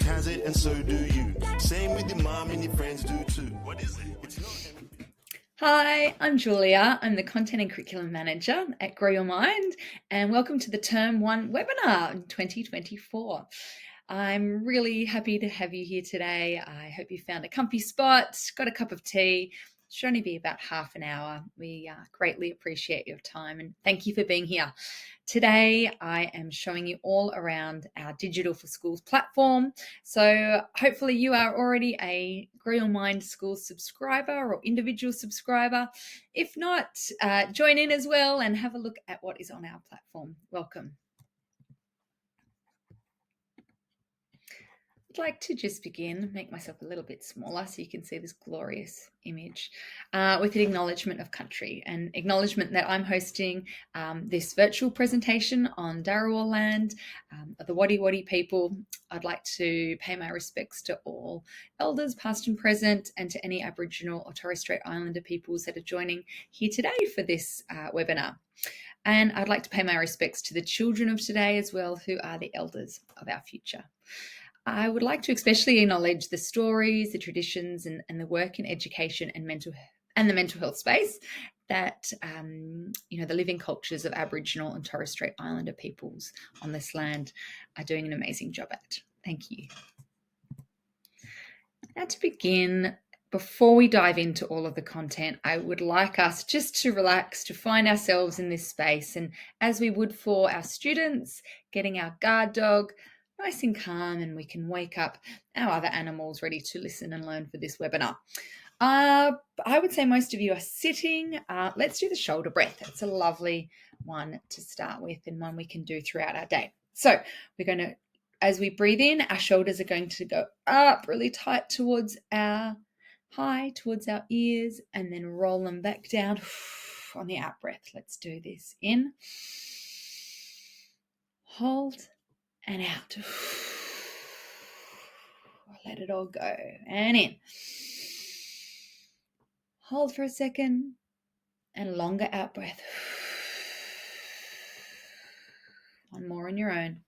Facebook has it, and so do you. Same with your mom and your friends do too. What is it? It's not. Hi, I'm Julia. I'm the Content and Curriculum Manager at Grow Your Mind, and welcome to the Term 1 webinar in 2024. I'm really happy to have you here today. I hope you found a comfy spot, got a cup of tea. It should only be about half an hour. We greatly appreciate your time and thank you for being here. Today, I am showing you all around our Digital for Schools platform. So hopefully you are already a Grow Your Mind Schools subscriber or individual subscriber. If not, join in as well and have a look at what is on our platform. Welcome. I'd like to just begin, make myself a little bit smaller so you can see this glorious image with an acknowledgement of country, an acknowledgement that I'm hosting this virtual presentation on Darawal land of the Wadi Wadi people. I'd like to pay my respects to all elders past and present and to any Aboriginal or Torres Strait Islander peoples that are joining here today for this webinar. And I'd like to pay my respects to the children of today as well, who are the elders of our future. I would like to especially acknowledge the stories, the traditions, and the work in education and the mental health space that the living cultures of Aboriginal and Torres Strait Islander peoples on this land are doing an amazing job at. Thank you. Now to begin, before we dive into all of the content, I would like us just to relax, to find ourselves in this space, and as we would for our students, getting our guard dog nice and calm, and we can wake up our other animals ready to listen and learn for this webinar. I would say most of you are sitting. Let's do the shoulder breath. It's a lovely one to start with and one we can do throughout our day. So we're going to, as we breathe in, our shoulders are going to go up really tight towards our ears, and then roll them back down on the out breath. Let's do this. In, hold, and out. Let it all go. And in. Hold for a second. And longer out breath. One more on your own.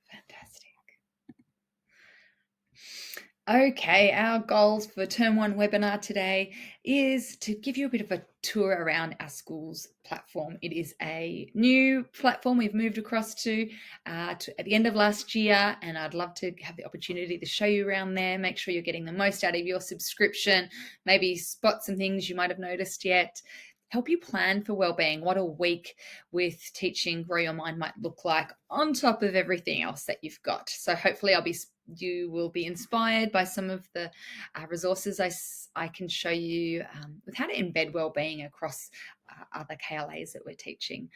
Fantastic. Okay, our goals for Term 1 webinar today is to give you a bit of a tour around our schools platform. It is a new platform we've moved across to at the end of last year, and I'd love to have the opportunity to show you around there, make sure you're getting the most out of your subscription, maybe spot some things you might have noticed yet, help you plan for wellbeing, what a week with teaching Grow Your Mind might look like on top of everything else that you've got. So hopefully you will be inspired by some of the resources I can show you with how to embed wellbeing across other KLAs that we're teaching.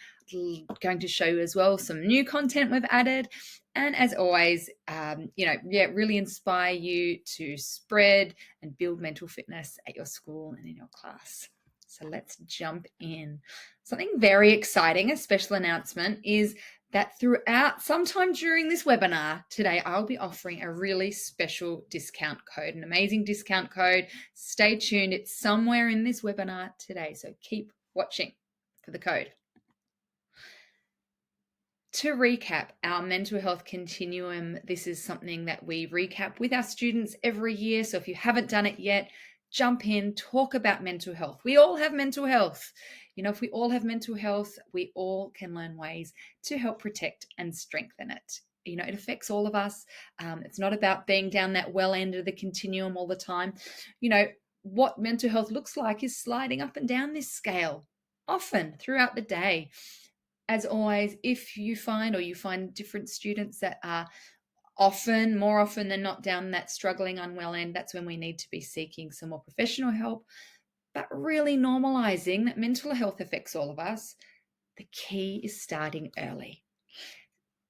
Going to show you as well some new content we've added, and as always, really inspire you to spread and build mental fitness at your school and in your class. So let's jump in. Something very exciting, a special announcement, is that throughout, sometime during this webinar today, I'll be offering a really special discount code, an amazing discount code. Stay tuned. It's somewhere in this webinar today, so keep watching for the code. To recap our mental health continuum, this is something that we recap with our students every year. So if you haven't done it yet, jump in, talk about mental health. We all have mental health. If we all have mental health, we all can learn ways to help protect and strengthen it. It affects all of us. It's not about being down that well end of the continuum all the time. What mental health looks like is sliding up and down this scale often throughout the day. As always, if you find different students that are more often than not down that struggling unwell end, that's when we need to be seeking some more professional help, but really normalizing that mental health affects all of us. The key is starting early.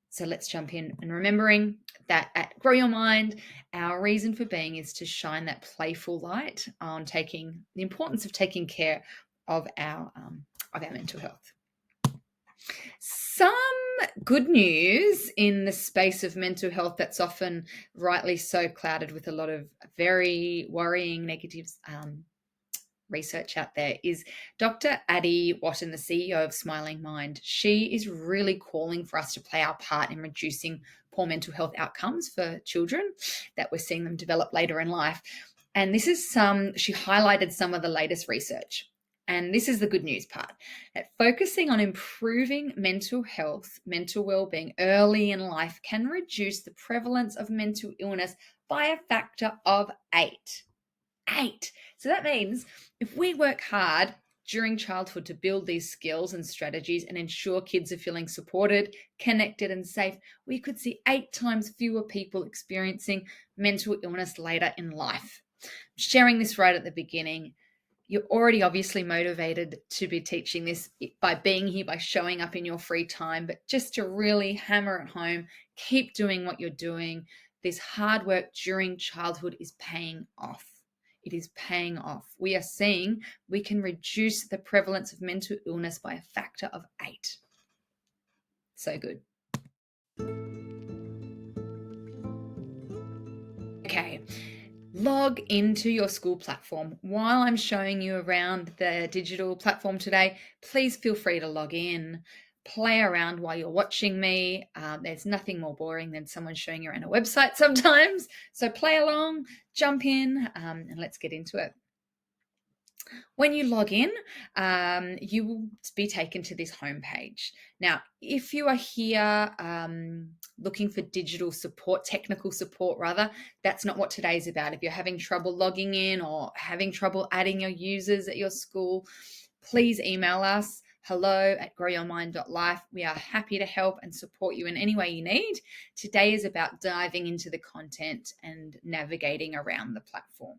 So let's jump in and remembering that at Grow Your Mind, our reason for being is to shine that playful light on the importance of taking care of our mental health. Some good news in the space of mental health that's often rightly so clouded with a lot of very worrying negative research out there is Dr. Addie Watton, the CEO of Smiling Mind. She is really calling for us to play our part in reducing poor mental health outcomes for children that we're seeing them develop later in life. And this is she highlighted some of the latest research. And this is the good news part, that focusing on improving mental health, mental well-being early in life can reduce the prevalence of mental illness by a factor of 8. 8. So that means if we work hard during childhood to build these skills and strategies and ensure kids are feeling supported, connected, and safe, we could see 8 times fewer people experiencing mental illness later in life. Sharing this right at the beginning. You're already obviously motivated to be teaching this by being here, by showing up in your free time, but just to really hammer it home, keep doing what you're doing. This hard work during childhood is paying off. It is paying off. We are seeing we can reduce the prevalence of mental illness by a factor of 8. So good. Okay. Log into your school platform. While I'm showing you around the digital platform today, please feel free to log in. Play around while you're watching me. There's nothing more boring than someone showing you around a website sometimes. So play along, jump in, and let's get into it. When you log in, you will be taken to this homepage. Now, if you are here looking for digital support, technical support rather, that's not what today's about. If you're having trouble logging in or having trouble adding your users at your school, please email us, hello@growyourmind.life. We are happy to help and support you in any way you need. Today is about diving into the content and navigating around the platform.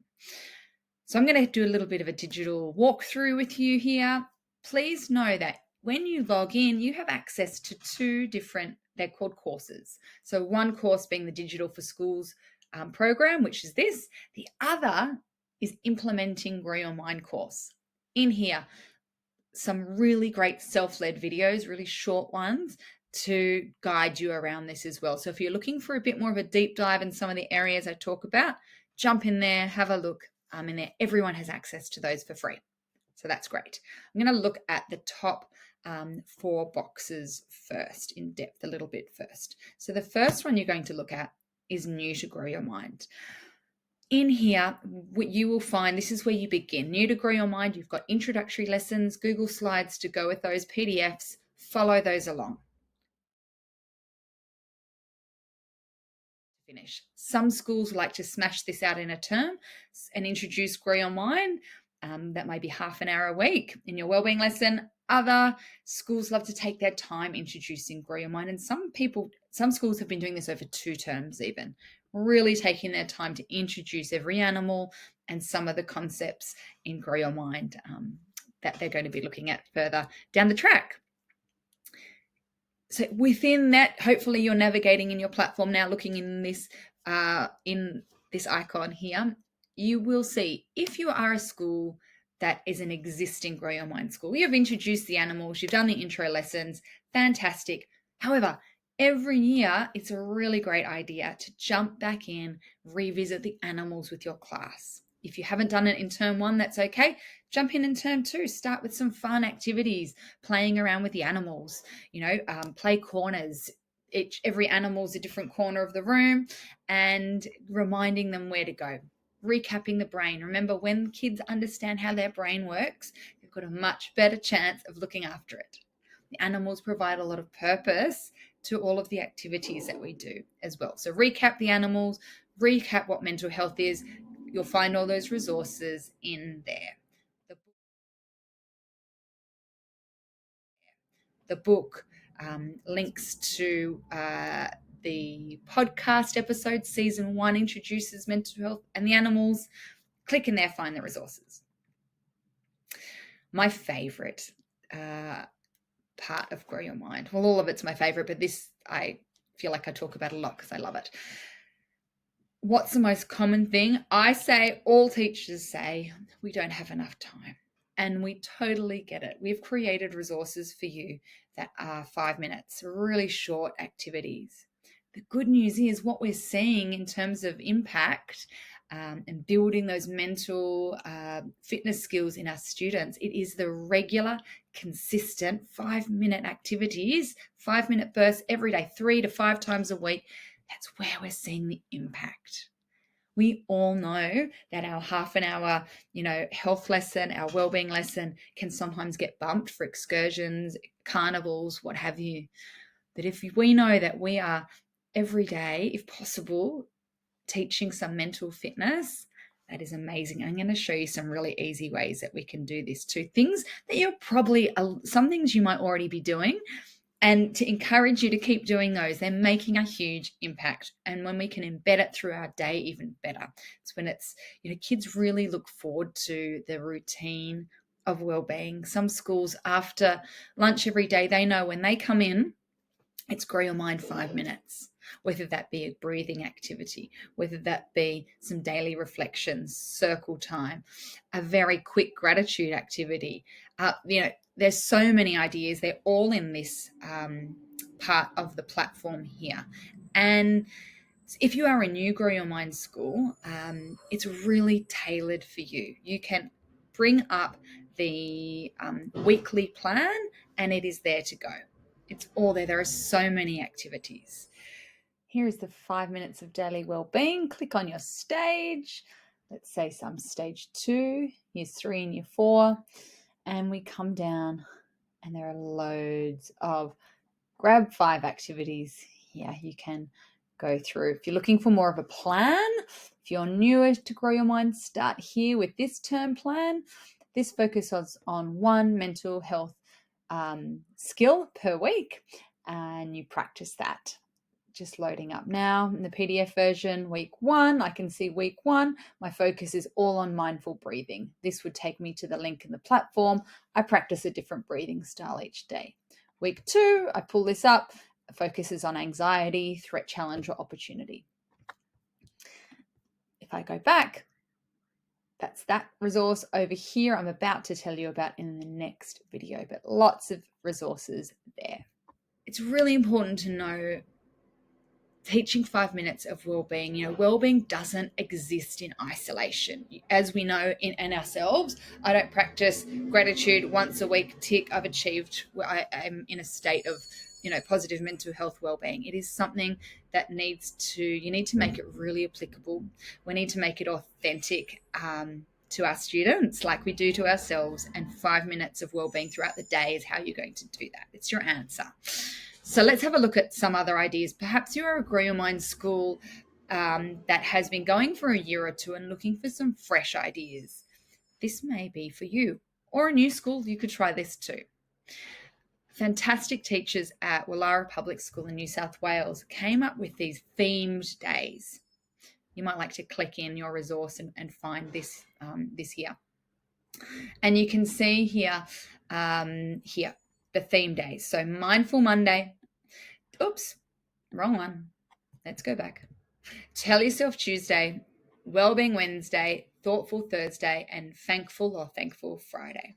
So I'm going to do a little bit of a digital walkthrough with you here. Please know that when you log in, you have access to 2 different, they're called courses. So one course being the Digital for Schools program, which is this. The other is Implementing Grow Your Mind course. In here, some really great self-led videos, really short ones, to guide you around this as well. So if you're looking for a bit more of a deep dive in some of the areas I talk about, jump in there, have a look. In there, everyone has access to those for free. So that's great. I'm going to look at the top 4 boxes first, in depth a little bit first. So the first one you're going to look at is New to Grow Your Mind. In here, you will find this is where you begin. New to Grow Your Mind, you've got introductory lessons, Google Slides to go with those, PDFs, follow those along. Finish. Some schools like to smash this out in a term and introduce Grow Your Mind. That may be half an hour a week in your wellbeing lesson. Other schools love to take their time introducing Grow Your Mind. And some schools have been doing this over 2 terms even, really taking their time to introduce every animal and some of the concepts in Grow Your Mind that they're going to be looking at further down the track. So within that, hopefully you're navigating in your platform now, looking in this icon here, you will see if you are a school that is an existing Grow Your Mind school, you've introduced the animals, you've done the intro lessons, fantastic. However, every year it's a really great idea to jump back in, revisit the animals with your class. If you haven't done it in term 1, that's okay. Jump in term 2. Start with some fun activities, playing around with the animals. Play corners. Every animal's a different corner of the room, and reminding them where to go. Recapping the brain. Remember, when kids understand how their brain works, they've got a much better chance of looking after it. The animals provide a lot of purpose to all of the activities that we do as well. So recap the animals, recap what mental health is. You'll find all those resources in there. The book links to the podcast episode. Season 1 introduces mental health and the animals. Click in there, find the resources. My favorite part of Grow Your Mind. Well, all of it's my favorite, but this I feel like I talk about a lot because I love it. What's the most common thing? I say, all teachers say, we don't have enough time. And we totally get it. We've created resources for you that are 5 minutes, really short activities. The good news is what we're seeing in terms of impact and building those mental fitness skills in our students. It is the regular, consistent 5-minute activities, 5-minute bursts every day, 3 to 5 times a week. That's where we're seeing the impact. We all know that our half an hour, health lesson, our wellbeing lesson can sometimes get bumped for excursions, carnivals, what have you. But if we know that we are every day, if possible, teaching some mental fitness, that is amazing. I'm going to show you some really easy ways that we can do this too. Things that you're probably, some things you might already be doing, and to encourage you to keep doing those. They're making a huge impact. And when we can embed it through our day, even better. It's when kids really look forward to the routine of wellbeing. Some schools, after lunch every day, they know when they come in, it's grow your mind 5 minutes, whether that be a breathing activity, whether that be some daily reflections, circle time, a very quick gratitude activity. There's so many ideas. They're all in this part of the platform here. And if you are a new Grow Your Mind school, it's really tailored for you. You can bring up the weekly plan and it is there to go. It's all there. There are so many activities. Here is the 5 minutes of daily well-being. Click on your stage. Let's say some stage 2, year 3 and year 4. And we come down and there are loads of grab 5 activities here you can go through. If you're looking for more of a plan, if you're newer to Grow Your Mind, start here with this term plan. This focuses on one mental health skill per week, and you practice that. Just loading up now in the PDF version. Week 1, I can see week 1, my focus is all on mindful breathing. This would take me to the link in the platform. I practice a different breathing style each day. Week 2, I pull this up. It focuses on anxiety, threat, challenge, or opportunity. If I go back, that's that resource over here I'm about to tell you about in the next video, but lots of resources there. It's really important to know teaching 5 minutes of well-being. Well-being doesn't exist in isolation. As we know in ourselves, I don't practice gratitude once a week, tick, I've achieved, I'm in a state of positive mental health well-being. It is something that you need to make it really applicable. We need to make it authentic to our students like we do to ourselves, and 5 minutes of well-being throughout the day is how you're going to do that. It's your answer. So let's have a look at some other ideas. Perhaps you're a Grow Your Mind school that has been going for a year or two and looking for some fresh ideas. This may be for you. Or a new school, you could try this too. Fantastic teachers at Woollahra Public School in New South Wales came up with these themed days. You might like to click in your resource and find this here. And you can see here the theme days. So Mindful Monday. Oops, wrong one. Let's go back. Tell Yourself Tuesday, Wellbeing Wednesday, Thoughtful Thursday, and Thankful Friday.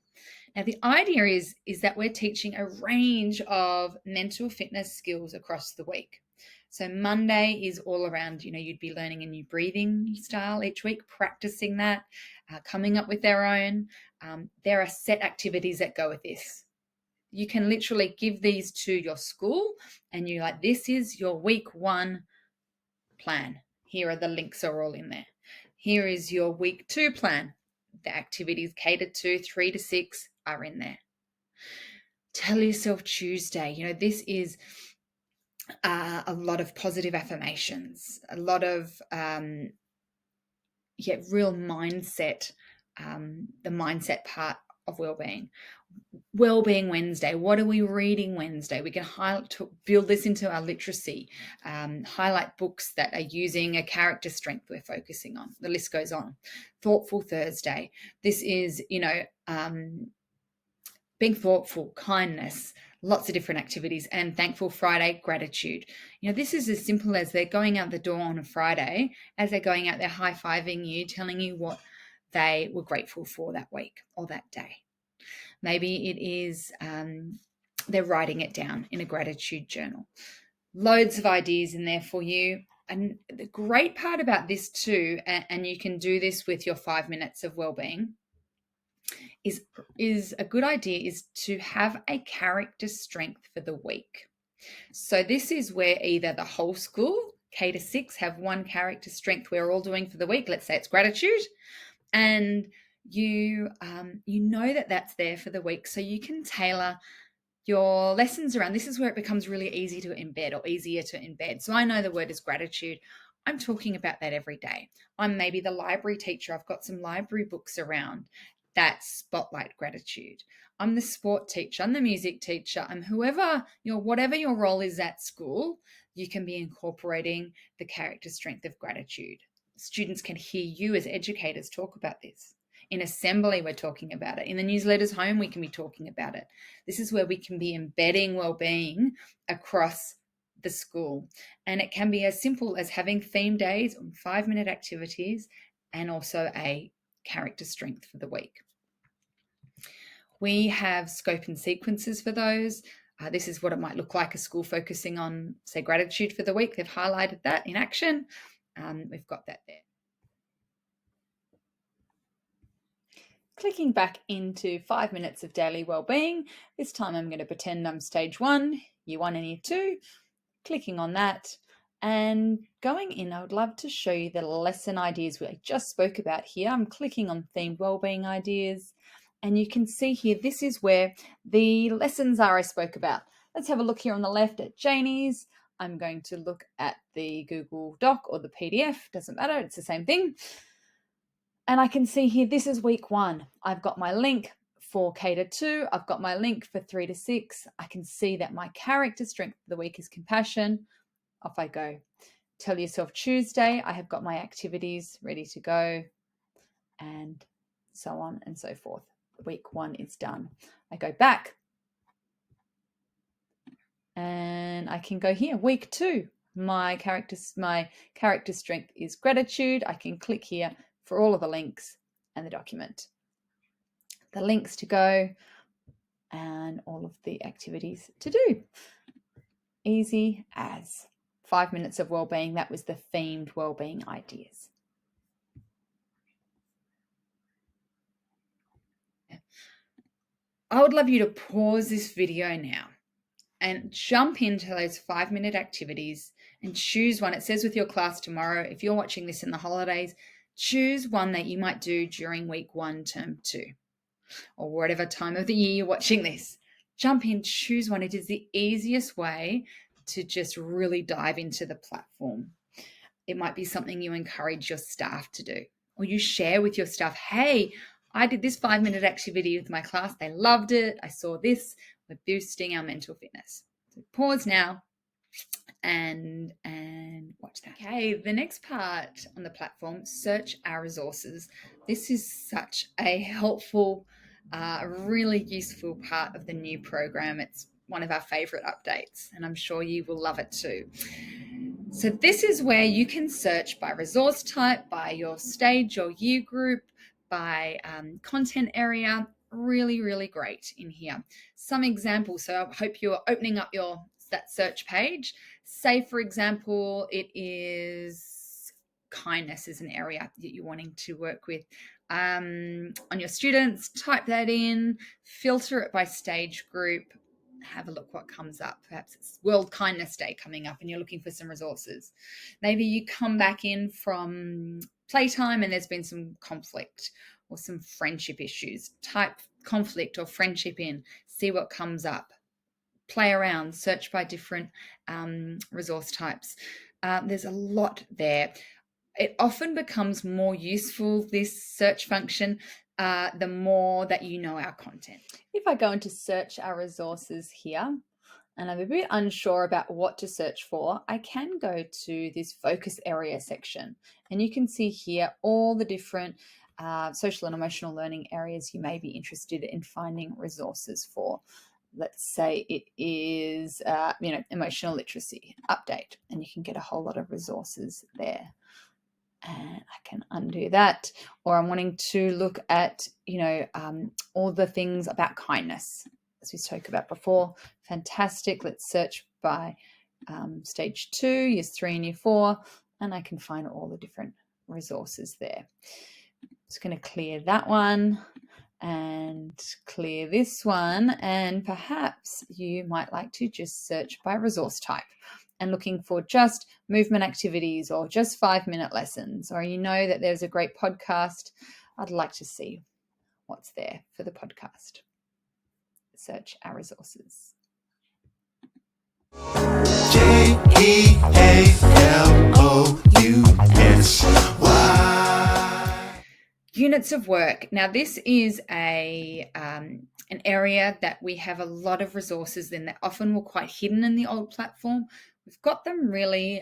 Now, the idea is that we're teaching a range of mental fitness skills across the week. So Monday is all around, you'd be learning a new breathing style each week, practicing that, coming up with their own. There are set activities that go with this. You can literally give these to your school and you're like, this is your week 1 plan. Here are the links are all in there. Here is your week 2 plan. The activities catered to 3 to 6 are in there. Tell Yourself Tuesday. This is a lot of positive affirmations, a lot of real mindset, the mindset part of wellbeing. Wellbeing Wednesday. What are we reading Wednesday? We can build this into our literacy, highlight books that are using a character strength we're focusing on. The list goes on. Thoughtful Thursday. This is, being thoughtful, kindness, lots of different activities. And Thankful Friday, gratitude. This is as simple as they're going out the door on a Friday, as they're going out there high-fiving you, telling you what they were grateful for that week or that day. Maybe it is they're writing it down in a gratitude journal. Loads of ideas in there for you. And the great part about this too, and you can do this with your 5 minutes of wellbeing, is a good idea is to have a character strength for the week. So this is where either the whole school, K to 6, have one character strength we're all doing for the week. Let's say it's gratitude, and you know that that's there for the week, so you can tailor your lessons around. This is where it becomes really easy to embed, or easier to embed. So I know the word is gratitude. I'm talking about that every day. I'm maybe the library teacher. I've got some library books around that spotlight gratitude. I'm the sport teacher. I'm the music teacher. I'm whatever your role is at school, you can be incorporating the character strength of gratitude. Students can hear you as educators talk about this. In assembly, we're talking about it. In the newsletters home, we can be talking about it. This is where we can be embedding well-being across the school. And it can be as simple as having theme days on 5-minute activities and also a character strength for the week. We have scope and sequences for those. This is what it might look like, a school focusing on, say, gratitude for the week. They've highlighted that in action. We've got that there. Clicking back into 5 minutes of daily wellbeing. This time I'm going to pretend I'm stage 1, year 1 and year 2. Clicking on that and going in, I would love to show you the lesson ideas we just spoke about here. I'm clicking on themed wellbeing ideas, and you can see here, this is where the lessons are I spoke about. Let's have a look here on the left at Janie's. I'm going to look at the Google Doc or the PDF, doesn't matter, it's the same thing. And I can see here, this is week 1. I've got my link for K to 2. I've got my link for 3 to 6. I can see that my character strength for the week is compassion. Off I go. Tell Yourself Tuesday. I have got my activities ready to go, and so on and so forth. Week 1 is done. I go back and I can go here. Week 2. My character strength is gratitude. I can click here for all of the links and the document. The links to go and all of the activities to do. Easy as 5 minutes of wellbeing. That was the themed wellbeing ideas. I would love you to pause this video now and jump into those 5-minute activities and choose one. It says with your class tomorrow, if you're watching this in the holidays, choose one that you might do during week 1, term 2, or whatever time of the year you're watching this. Jump in, choose one. It is the easiest way to just really dive into the platform. It might be something you encourage your staff to do, or you share with your staff, hey, I did this 5-minute activity with my class. They loved it. I saw this. We're boosting our mental fitness. So pause now and watch that. Okay, the next part on the platform, search our resources. This is such a helpful, really useful part of the new program. It's one of our favorite updates, and I'm sure you will love it too. So this is where you can search by resource type, by your stage or year group, by content area. Really, really great in here. Some examples. So I hope you're opening up that search page. Say, for example, it is kindness is an area that you're wanting to work with on your students. Type that in, filter it by stage group, have a look what comes up. Perhaps it's World Kindness Day coming up and you're looking for some resources. Maybe you come back in from playtime and there's been some conflict or some friendship issues. Type conflict or friendship in, see what comes up. Play around, search by different resource types. There's a lot there. It often becomes more useful, this search function, the more that you know our content. If I go into search our resources here, and I'm a bit unsure about what to search for, I can go to this focus area section, and you can see here all the different social and emotional learning areas you may be interested in finding resources for. Let's say it is, emotional literacy update, and you can get a whole lot of resources there. And I can undo that. Or I'm wanting to look at, all the things about kindness, as we spoke about before. Fantastic. Let's search by stage 2, years 3 and year 4, and I can find all the different resources there. Just going to clear that one and clear this one, and perhaps you might like to just search by resource type and looking for just movement activities or just 5-minute lessons, or you know that there's a great podcast. I'd like to see what's there for the podcast. Search our resources. G.Y.M. Units of work. Now, this is an area that we have a lot of resources in that often were quite hidden in the old platform. We've got them really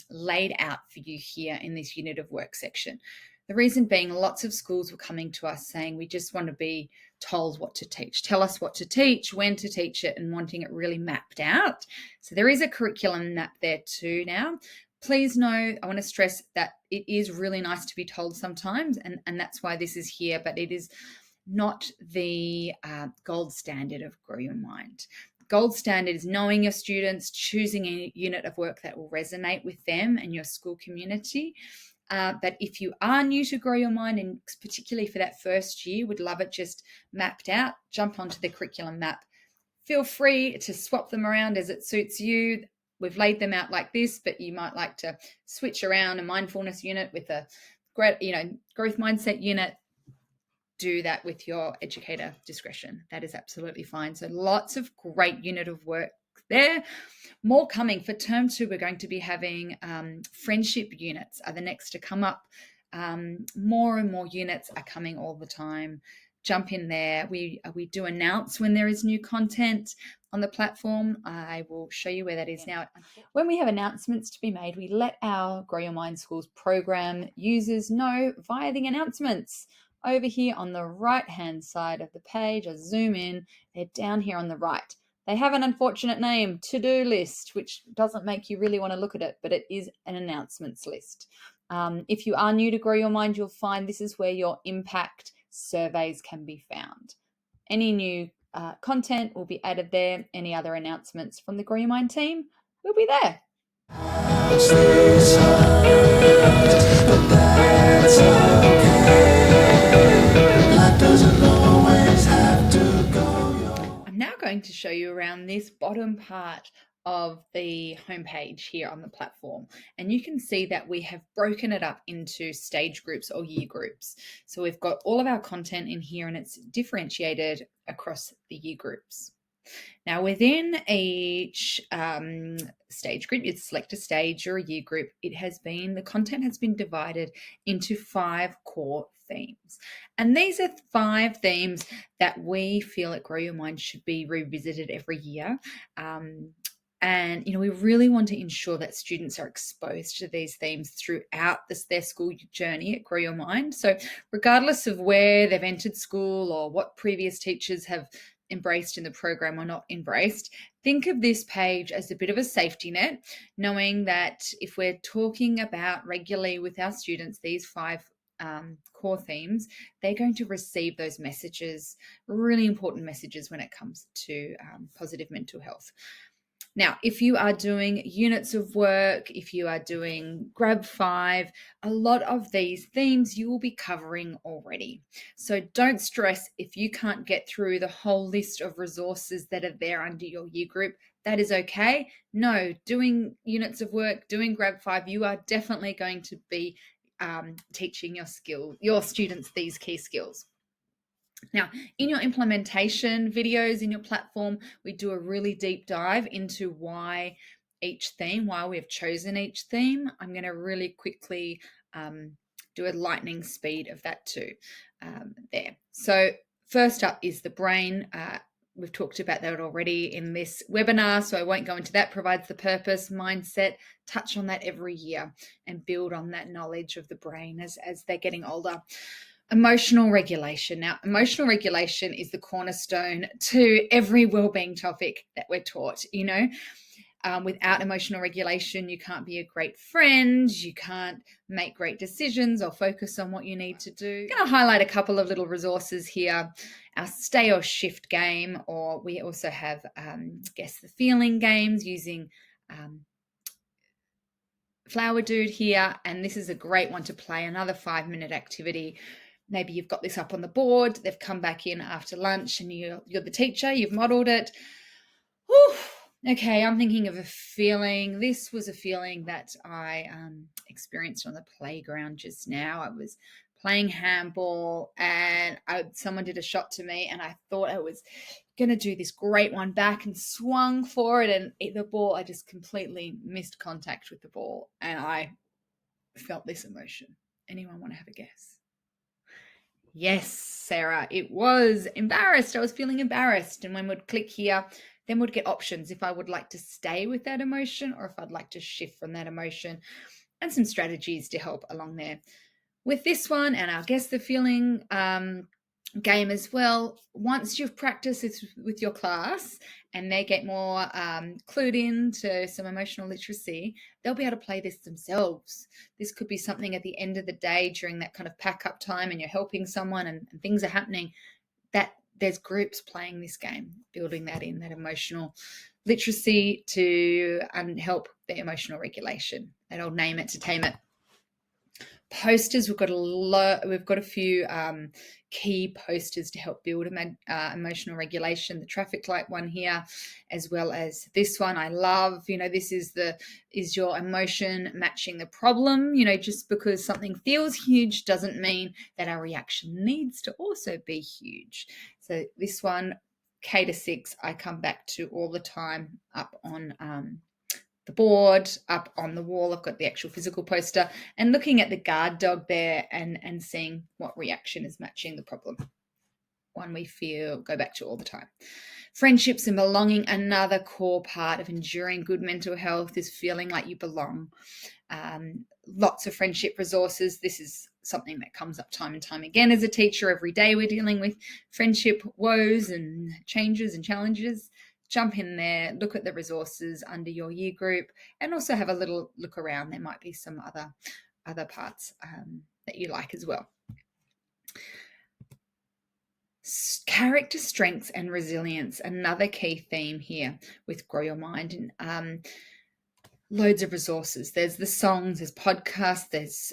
laid out for you here in this unit of work section. The reason being, lots of schools were coming to us saying, we just want to be told what to teach. Tell us what to teach, when to teach it, and wanting it really mapped out. So there is a curriculum map there too now. Please know, I want to stress that it is really nice to be told sometimes, and that's why this is here, but it is not the gold standard of Grow Your Mind. Gold standard is knowing your students, choosing a unit of work that will resonate with them and your school community. But if you are new to Grow Your Mind, and particularly for that first year, would love it just mapped out, jump onto the curriculum map. Feel free to swap them around as it suits you. We've laid them out like this, but you might like to switch around a mindfulness unit with a growth mindset unit. Do that with your educator discretion. That is absolutely fine. So lots of great unit of work there. More coming for term 2. We're going to be having friendship units are the next to come up. More and more units are coming all the time. Jump in there. We do announce when there is new content on the platform. I will show you where that is now. When we have announcements to be made, we let our Grow Your Mind Schools program users know via the announcements. Over here on the right-hand side of the page, I zoom in, they're down here on the right. They have an unfortunate name, to-do list, which doesn't make you really want to look at it, but it is an announcements list. If you are new to Grow Your Mind, you'll find this is where your impact surveys can be found. Any new content will be added there. Any other announcements from the Grow Your Mind team will be there. I'm now going to show you around this bottom part of the homepage here on the platform, and you can see that we have broken it up into stage groups or year groups. So we've got all of our content in here, and it's differentiated across the year groups. Now, within each stage group, you select a stage or a year group. The content has been divided into 5 core themes. And these are 5 themes that we feel at Grow Your Mind should be revisited every year. And, we really want to ensure that students are exposed to these themes throughout their school journey at Grow Your Mind. So regardless of where they've entered school or what previous teachers have embraced in the program or not embraced, think of this page as a bit of a safety net, knowing that if we're talking about regularly with our students these 5 core themes, they're going to receive those messages, really important messages when it comes to positive mental health. Now, if you are doing units of work, if you are doing Grab 5, a lot of these themes you will be covering already. So don't stress if you can't get through the whole list of resources that are there under your year group. That is okay. No, doing units of work, doing Grab 5, you are definitely going to be teaching your students these key skills. Now, in your implementation videos in your platform, we do a really deep dive into why we have chosen each theme. I'm going to really quickly do a lightning speed of that too there. So first up is the brain. We've talked about that already in this webinar, so I won't go into that. Provides the purpose, mindset, touch on that every year and build on that knowledge of the brain as they're getting older. Emotional regulation. Now, emotional regulation is the cornerstone to every wellbeing topic that we're taught. Without emotional regulation, you can't be a great friend, you can't make great decisions or focus on what you need to do. I'm going to highlight a couple of little resources here. Our stay or shift game, or we also have guess the feeling games using flower dude here, and this is a great one to play, another 5-minute activity. Maybe you've got this up on the board, they've come back in after lunch and you're the teacher, you've modeled it. Whew. Okay, I'm thinking of a feeling. This was a feeling that I experienced on the playground just now. I was playing handball and someone did a shot to me and I thought I was going to do this great one back and swung for it, and the ball, I just completely missed contact with the ball and I felt this emotion. Anyone want to have a guess? Yes, Sarah, it was embarrassed. I was feeling embarrassed, and when we'd click here, then we'd get options if I would like to stay with that emotion or if I'd like to shift from that emotion, and some strategies to help along there. With this one, and I guess the feeling game as well, once you've practiced this with your class and they get more clued in to some emotional literacy, they'll be able to play this themselves. This could be something at the end of the day during that kind of pack up time and you're helping someone and things are happening, that there's groups playing this game, building that in, that emotional literacy to help the emotional regulation. That old name it to tame it. Posters, we've got a few key posters to help build emotional regulation. The traffic light one here, as well as this one I love. This is your emotion matching the problem. Just because something feels huge doesn't mean that our reaction needs to also be huge. So this one, K to 6, I come back to all the time up on the board, up on the wall. I've got the actual physical poster, and looking at the guard dog there and seeing what reaction is matching the problem. One we go back to all the time. Friendships and belonging, another core part of enduring good mental health is feeling like you belong. Lots of friendship resources. This is something that comes up time and time again as a teacher. Every day we're dealing with friendship woes and changes and challenges. Jump in there, look at the resources under your year group, and also have a little look around. There might be some other parts that you like as well. Character strengths and resilience, another key theme here with Grow Your Mind. And loads of resources. There's the songs, there's podcasts,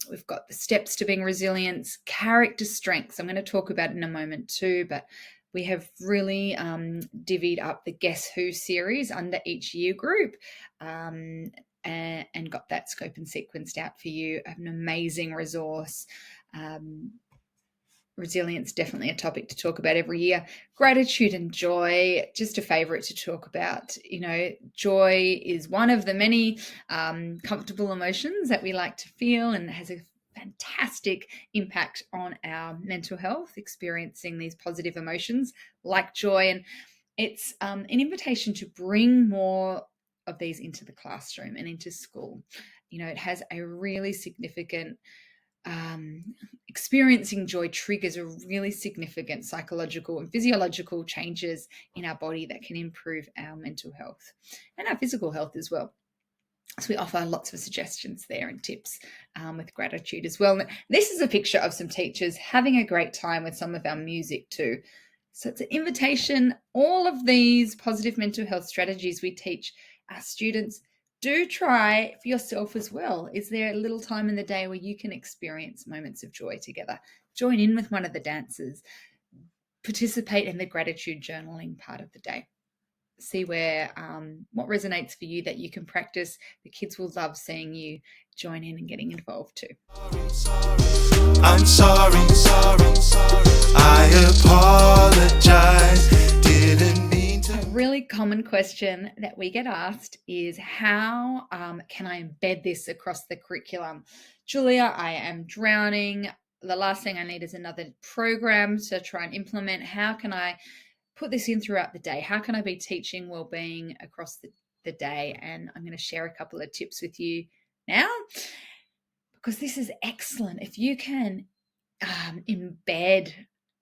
we've got the steps to being resilient. Character strengths, I'm going to talk about in a moment too, but we have really divvied up the Guess Who series under each year group and got that scope and sequenced out for you. An amazing resource. Resilience, definitely a topic to talk about every year. Gratitude and joy, just a favorite to talk about. Joy is one of the many comfortable emotions that we like to feel and has a fantastic impact on our mental health, experiencing these positive emotions like joy. And it's an invitation to bring more of these into the classroom and into school. It has a really significant experiencing joy triggers a really significant psychological and physiological changes in our body that can improve our mental health and our physical health as well. So we offer lots of suggestions there and tips with gratitude as well. This is a picture of some teachers having a great time with some of our music too. So it's an invitation. All of these positive mental health strategies we teach our students, do try for yourself as well. Is there a little time in the day where you can experience moments of joy together? Join in with one of the dances. Participate in the gratitude journaling part of the day. See where what resonates for you that you can practice. The kids will love seeing you join in and getting involved too. I'm sorry. I apologize. Didn't mean to. A really common question that we get asked is how can I embed this across the curriculum? Julia, I am drowning. The last thing I need is another program to try and implement. How can I put this in throughout the day? How can I be teaching wellbeing across the day? And I'm going to share a couple of tips with you now, because this is excellent. If you can embed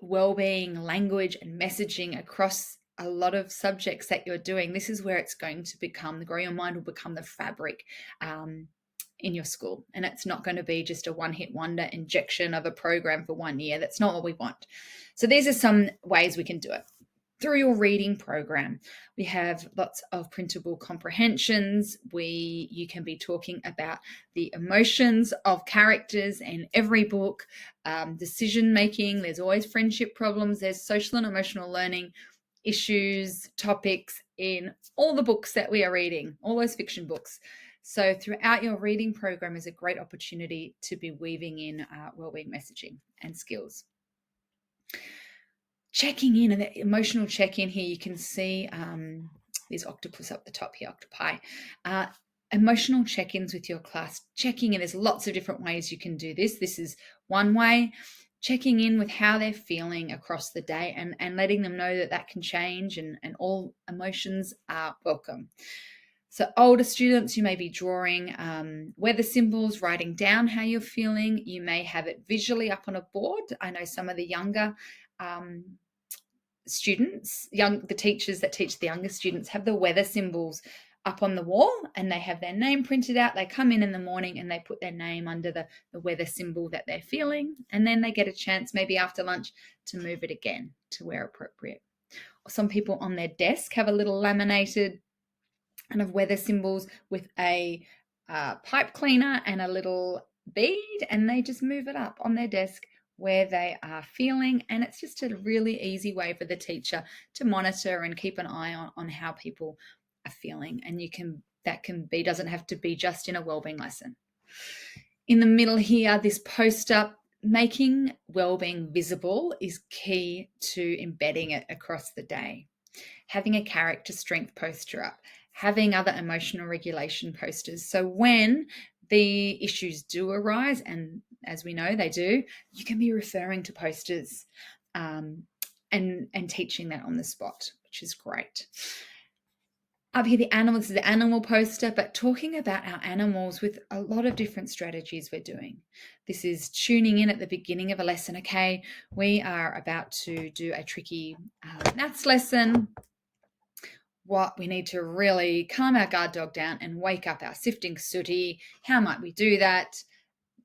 wellbeing language and messaging across a lot of subjects that you're doing, this is where it's going to become, the Grow Your Mind will become the fabric in your school. And it's not going to be just a one-hit wonder injection of a program for 1 year. That's not what we want. So these are some ways we can do it. through your reading program. We have lots of printable comprehensions. You can be talking about the emotions of characters in every book, decision making. There's always friendship problems. There's social and emotional learning issues, topics in all the books that we are reading, all those fiction books. So throughout your reading program is a great opportunity to be weaving in wellbeing messaging and skills. Checking in, and the emotional check-in here, you can see these octopus up the top here, octopi. Emotional check-ins with your class, checking in. There's lots of different ways you can do this. This is one way. Checking in with how they're feeling across the day and letting them know that can change and all emotions are welcome. So older students, you may be drawing weather symbols, writing down how you're feeling. You may have it visually up on a board. I know some of the younger students, the teachers that teach the younger students have the weather symbols up on the wall and they have their name printed out. They come in the morning and they put their name under the weather symbol that they're feeling, and then they get a chance maybe after lunch to move it again to where appropriate. Some people on their desk have a little laminated kind of weather symbols with a pipe cleaner and a little bead, and they just move it up on their desk where they are feeling, and it's just a really easy way for the teacher to monitor and keep an eye on how people are feeling. And doesn't have to be just in a wellbeing lesson. In the middle here, this poster, making wellbeing visible is key to embedding it across the day. Having a character strength poster up, having other emotional regulation posters. So when the issues do arise, and as we know they do, you can be referring to posters and teaching that on the spot, which is great. Up here, this is the animal poster, but talking about our animals with a lot of different strategies we're doing. This is tuning in at the beginning of a lesson. Okay, we are about to do a tricky maths lesson. What we need to really calm our guard dog down and wake up our sifting sooty. How might we do that?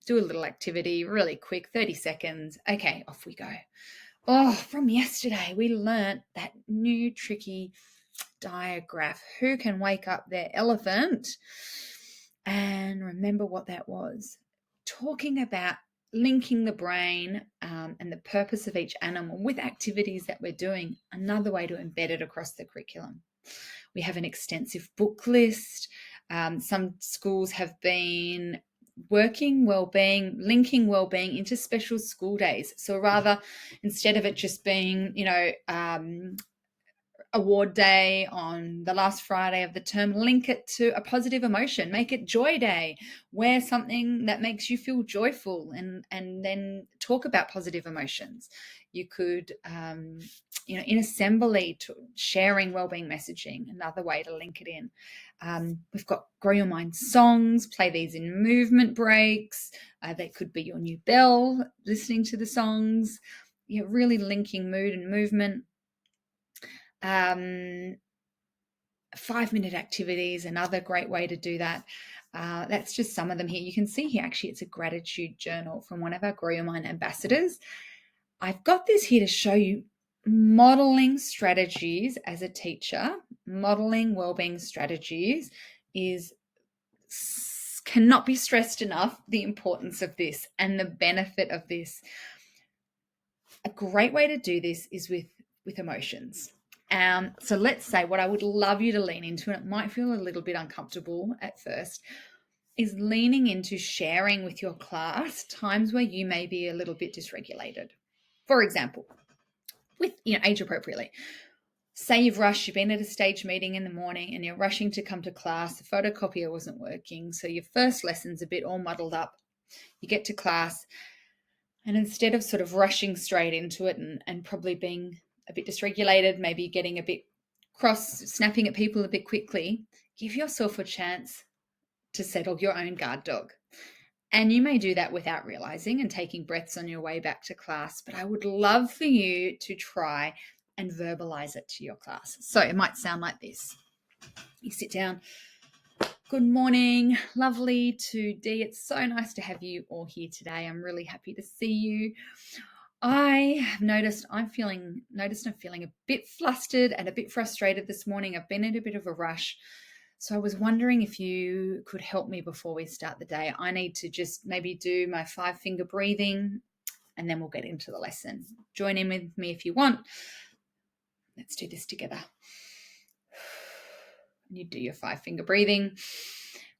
Do a little activity, really quick, 30 seconds. Okay, off we go. Oh, from yesterday, we learnt that new tricky diagraph. Who can wake up their elephant and remember what that was? Talking about linking the brain and the purpose of each animal with activities that we're doing, another way to embed it across the curriculum. We have an extensive book list. Some schools have been working wellbeing, linking wellbeing into special school days. So rather, instead of it just being, award day on the last Friday of the term, link it to a positive emotion, make it joy day, wear something that makes you feel joyful and then talk about positive emotions. You could, in assembly, sharing wellbeing messaging, another way to link it in. We've got Grow Your Mind songs, play these in movement breaks. They could be your new bell, listening to the songs, really linking mood and movement. 5-minute activities, another great way to do that. That's just some of them here. You can see here, actually, it's a gratitude journal from one of our Grow Your Mind ambassadors. I've got this here to show you modeling strategies as a teacher. Modeling wellbeing strategies cannot be stressed enough, the importance of this and the benefit of this. A great way to do this is with emotions. So let's say what I would love you to lean into, and it might feel a little bit uncomfortable at first, is leaning into sharing with your class times where you may be a little bit dysregulated. For example, with age appropriately. Say you've been at a stage meeting in the morning and you're rushing to come to class. The photocopier wasn't working, so your first lesson's a bit all muddled up. You get to class, and instead of sort of rushing straight into it and probably being a bit dysregulated, maybe getting a bit cross, snapping at people a bit quickly, give yourself a chance to settle your own guard dog. And you may do that without realizing and taking breaths on your way back to class, but I would love for you to try and verbalize it to your class. So it might sound like this. You sit down. Good morning, lovely to Dee. It's so nice to have you all here today. I'm really happy to see you. I have noticed I'm feeling a bit flustered and a bit frustrated this morning. I've been in a bit of a rush. So I was wondering if you could help me before we start the day. I need to just maybe do my 5-finger breathing and then we'll get into the lesson. Join in with me if you want. Let's do this together. You do your 5-finger breathing.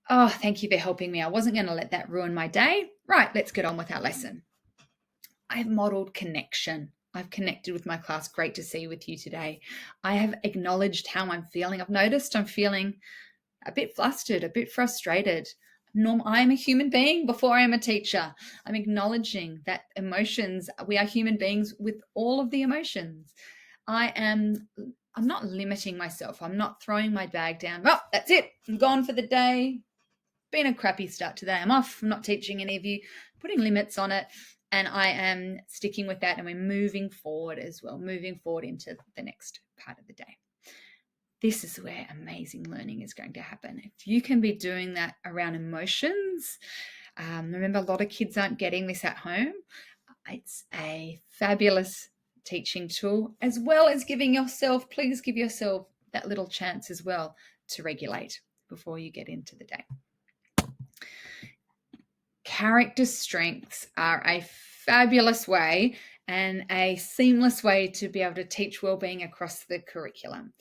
Oh, thank you for helping me. I wasn't going to let that ruin my day. Right, let's get on with our lesson. I've modeled connection. I've connected with my class. Great to see with you today. I have acknowledged how I'm feeling. I've noticed I'm feeling a bit flustered, a bit frustrated. I am a human being before I am a teacher. I'm acknowledging that emotions, we are human beings with all of the emotions. I'm not limiting myself. I'm not throwing my bag down. Oh, that's it. I'm gone for the day. Been a crappy start today. I'm off. I'm not teaching any of you. Putting limits on it. And I am sticking with that. And we're moving forward as well, moving forward into the next part of the day. This is where amazing learning is going to happen. If you can be doing that around emotions, remember a lot of kids aren't getting this at home. It's a fabulous teaching tool, as well as please give yourself that little chance as well to regulate before you get into the day. Character strengths are a fabulous way and a seamless way to be able to teach wellbeing across the curriculum.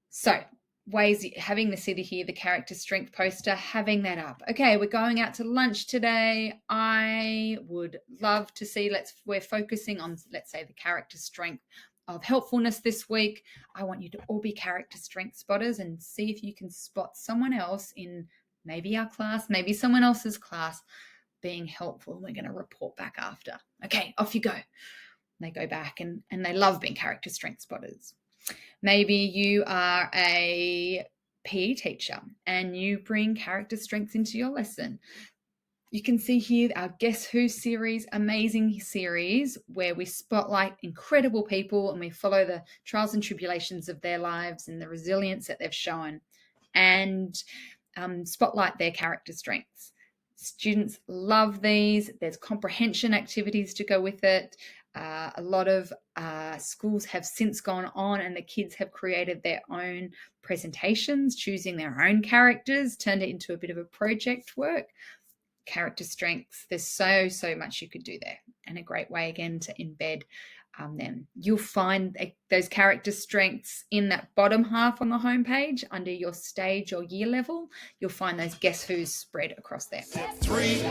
So ways, having the city here, the character strength poster, having that up. Okay, we're going out to lunch today. I would love to see, we're focusing on, let's say, the character strength of helpfulness this week. I want you to all be character strength spotters and see if you can spot someone else in maybe our class, maybe someone else's class being helpful. We're going to report back after. Okay, off you go. They go back and they love being character strength spotters. Maybe you are a PE teacher and you bring character strengths into your lesson. You can see here our Guess Who series, amazing series where we spotlight incredible people and we follow the trials and tribulations of their lives and the resilience that they've shown and spotlight their character strengths. Students love these. There's comprehension activities to go with it. A lot of schools have since gone on and the kids have created their own presentations, choosing their own characters, turned it into a bit of a project work. Character strengths, there's so much you could do there, and a great way again to embed them. You'll find those character strengths in that bottom half on the homepage under your stage or year level. You'll find those Guess Who's spread across there. 3,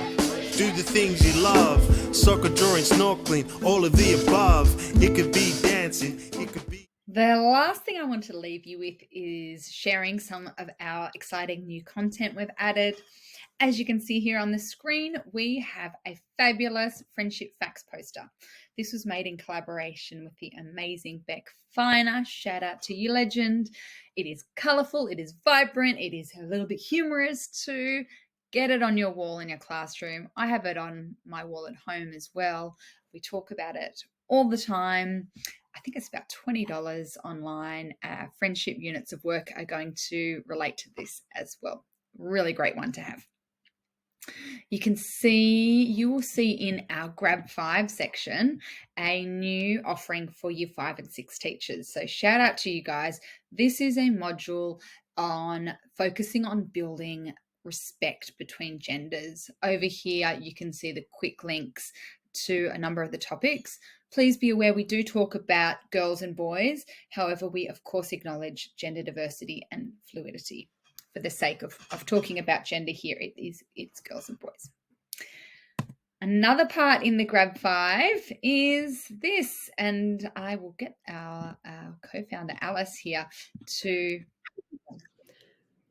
do the things you love. Soccer, drawing, snorkeling, all of the above. It could be dancing, it could be... The last thing I want to leave you with is sharing some of our exciting new content we've added. As you can see here on the screen, we have a fabulous friendship facts poster. This was made in collaboration with the amazing Beck Finer. Shout out to you, legend. It is colourful, it is vibrant, it is a little bit humorous too. Get it on your wall in your classroom. I have it on my wall at home as well. We talk about it all the time. I think it's about $20 online. Friendship units of work are going to relate to this as well. Really great one to have. You will see in our Grab 5 section a new offering for Year 5 and 6 teachers. So shout out to you guys. This is a module on focusing on building respect between genders. Over here, you can see the quick links to a number of the topics. Please be aware we do talk about girls and boys. However, we of course acknowledge gender diversity and fluidity. For the sake of talking about gender here, it's girls and boys. Another part in the Grab 5 is this, and I will get our co-founder Alice here to...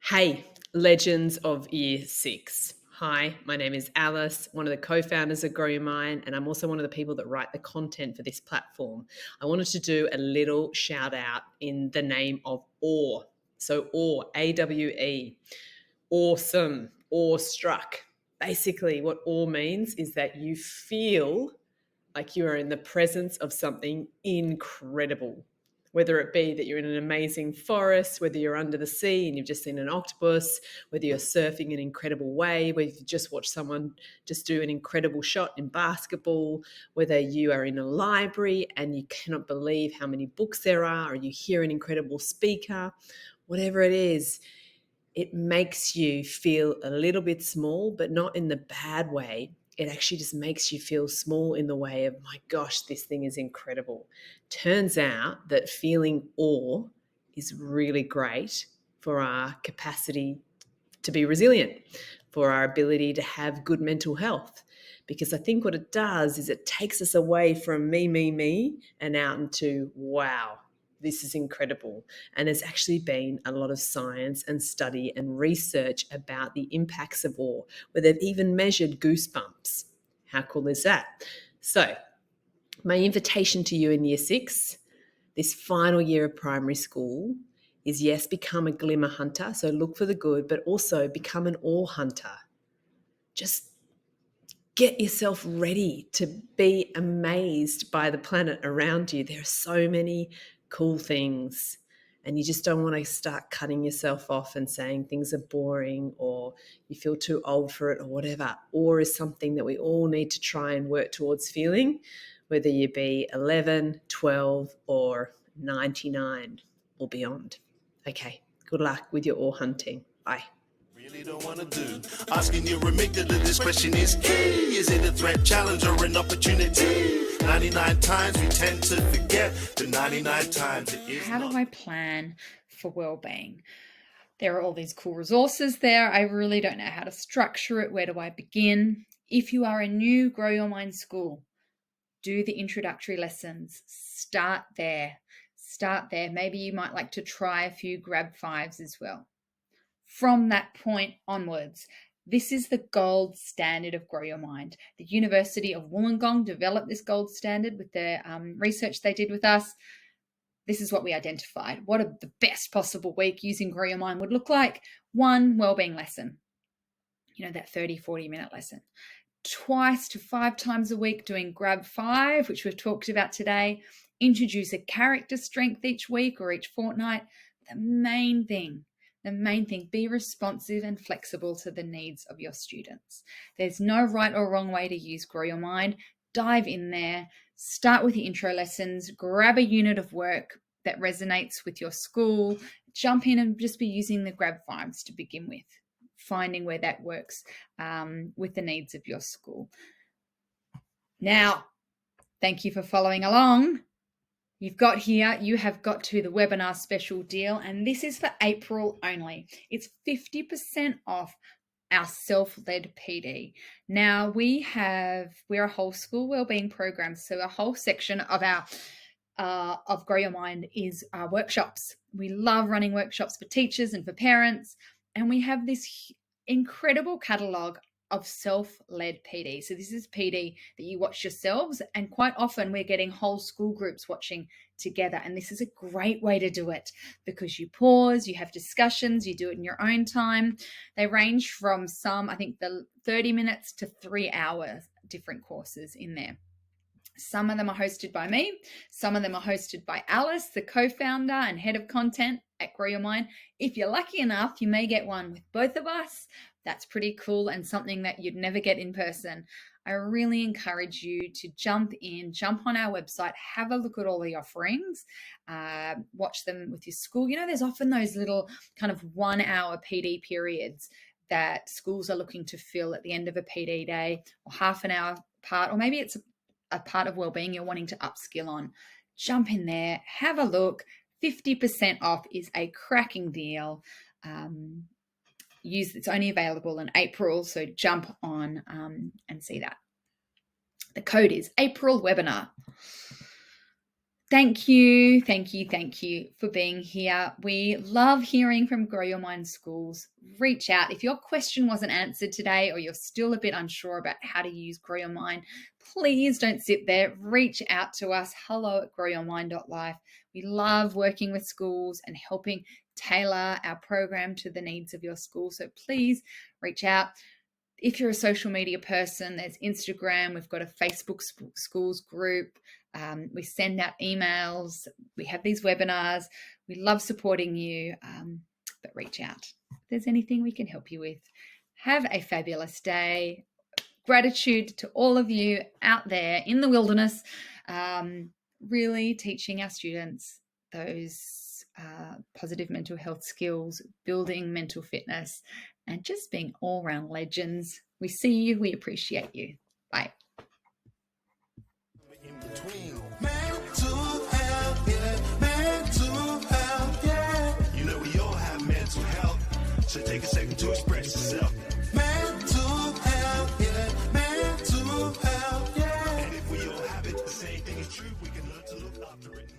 Hey, legends of Year 6. Hi, my name is Alice, one of the co-founders of Grow Your Mind, and I'm also one of the people that write the content for this platform. I wanted to do a little shout out in the name of AWE. So AWE, A-W-E, awesome, awestruck. Basically what AWE means is that you feel like you are in the presence of something incredible. whether it be that you're in an amazing forest, whether you're under the sea and you've just seen an octopus, whether you're surfing an incredible wave, whether you've just watched someone just do an incredible shot in basketball, whether you are in a library and you cannot believe how many books there are, or you hear an incredible speaker, whatever it is, it makes you feel a little bit small, but not in the bad way. It actually just makes you feel small in the way of, my gosh, this thing is incredible. Turns out that feeling awe is really great for our capacity to be resilient, for our ability to have good mental health. Because I think what it does is it takes us away from me, and out into, wow, this is incredible. And there's actually been a lot of science and study and research about the impacts of awe, where they've even measured goosebumps. How cool is that? So my invitation to you in year 6, this final year of primary school, is yes, become a glimmer hunter. So look for the good, but also become an awe hunter. Just get yourself ready to be amazed by the planet around you. There are so many cool things, and you just don't want to start cutting yourself off and saying things are boring or you feel too old for it or whatever. Awe is something that we all need to try and work towards feeling, whether you be 11, 12 or 99 or beyond. Okay, good luck with your awe hunting. Bye. Really don't wanna do. Asking your amygdala this question is key. Is it a threat, challenge, or an opportunity? 99 times we tend to forget. The 99 times it is How not. do I plan for well-being? There are all these cool resources there. I really don't know how to structure it. Where do I begin? If you are a new Grow Your Mind school, do the introductory lessons. Start there. Maybe you might like to try a few grab 5s as well. From that point onwards, this is the gold standard of Grow Your Mind. The University of Wollongong developed this gold standard with their research they did with us. This is what we identified. What the best possible week using Grow Your Mind would look like. 1 wellbeing lesson, that 30, 40-minute lesson. 2 to 5 times a week doing grab 5, which we've talked about today. Introduce a character strength each week or each fortnight. The main thing, be responsive and flexible to the needs of your students. There's no right or wrong way to use Grow Your Mind. Dive in there, start with your intro lessons, grab a unit of work that resonates with your school, jump in and just be using the grab 5s to begin with, finding where that works with the needs of your school. Now, thank you for following along. You have got to the webinar special deal, and this is for April only. It's 50% off our self-led PD. Now we're a whole school wellbeing program, so a whole section of our of Grow Your Mind is our workshops. We love running workshops for teachers and for parents, and we have this incredible catalogue of self-led PD. So this is PD that you watch yourselves, and quite often we're getting whole school groups watching together, and this is a great way to do it because you pause, you have discussions, you do it in your own time. They range from I think the 30 minutes to 3 hours, different courses in there. Some of them are hosted by me. Some of them are hosted by Alice, the co-founder and head of content at Grow Your Mind. If you're lucky enough, you may get one with both of us. That's pretty cool and something that you'd never get in person. I really encourage you to jump on our website, have a look at all the offerings, watch them with your school. There's often those little kind of 1-hour PD periods that schools are looking to fill at the end of a PD day, or half an hour part, or maybe it's a part of wellbeing you're wanting to upskill on. Jump in there, have a look. 50% off is a cracking deal. It's only available in April, so jump on and see that. The code is April Webinar. Thank you for being here. We love hearing from Grow Your Mind schools. Reach out. If your question wasn't answered today or you're still a bit unsure about how to use Grow Your Mind, please don't sit there. Reach out to us, hello@growyourmind.life. We love working with schools and helping tailor our program to the needs of your school. So please reach out. If you're a social media person, there's Instagram. We've got a Facebook schools group. We send out emails. We have these webinars. We love supporting you, but reach out if there's anything we can help you with. Have a fabulous day. Gratitude to all of you out there in the wilderness, really teaching our students those positive mental health skills, building mental fitness, and just being all-round legends. We see you. We appreciate you. Bye. Mental health, yeah. Mental health, yeah. You know we all have mental health, so take a second to express yourself. Mental health, yeah. Mental health, yeah. And if we all have it, the same thing is true. We can learn to look after it.